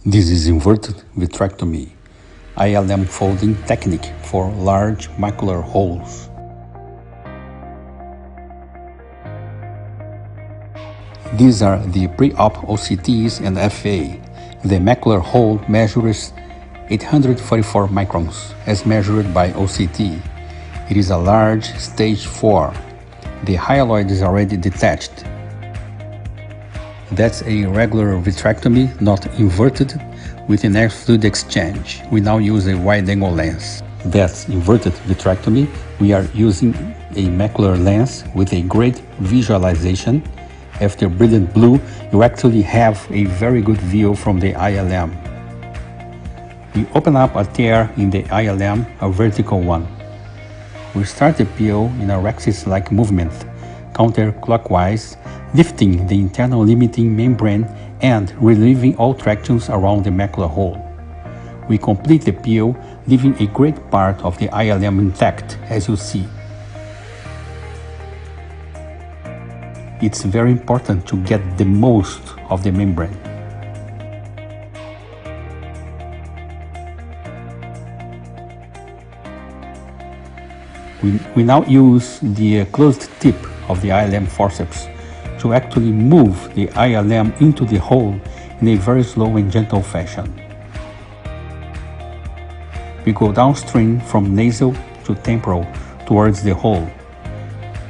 This is inverted vitrectomy, ILM folding technique for large macular holes. These are the pre-op OCTs and FA. The macular hole measures 844 microns as measured by OCT. It is a large stage 4. The hyaloid is already detached. That's a regular vitrectomy, not inverted, with an air fluid exchange. We now use a wide-angle lens. That's inverted vitrectomy. We are using a macular lens with a great visualization. After brilliant blue, you actually have a very good view from the ILM. We open up a tear in the ILM, a vertical one. We start the peel in a rhexis-like movement, counterclockwise, lifting the internal limiting membrane and relieving all tractions around the macular hole. We complete the peel, leaving a great part of the ILM intact, as you see. It's very important to get the most of the membrane. We now use the closed tip of the ILM forceps to actually move the ILM into the hole in a very slow and gentle fashion. We go downstream from nasal to temporal towards the hole.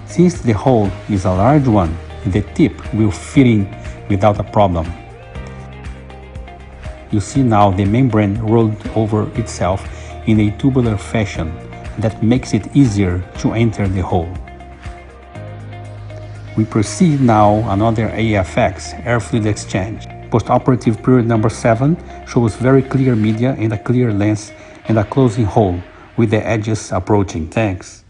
Since the hole is a large one, the tip will fit in without a problem. You see now the membrane rolled over itself in a tubular fashion that makes it easier to enter the hole. We proceed now another AFX, air fluid exchange. Postoperative period number 7 shows very clear media and a clear lens and a closing hole with the edges approaching. Thanks.